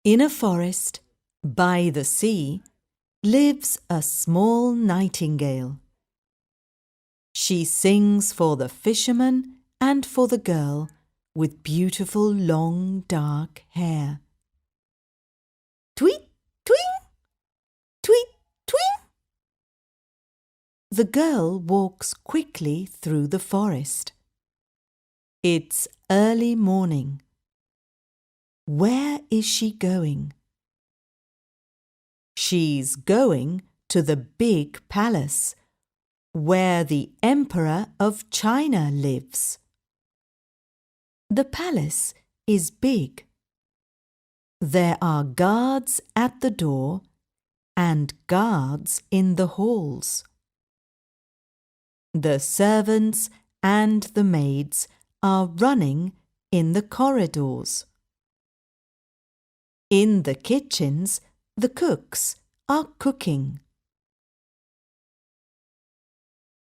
In a forest, by the sea, lives a small nightingale. She sings for the fisherman and for the girl with beautiful long dark hair. Tweet, twing, tweet, twing. The girl walks quickly through the forest. It's early morning. Where is she going? She's going to the big palace where the Emperor of China lives. The palace is big. There are guards at the door and guards in the halls. The servants and the maids are running in the corridors. In the kitchens, the cooks are cooking.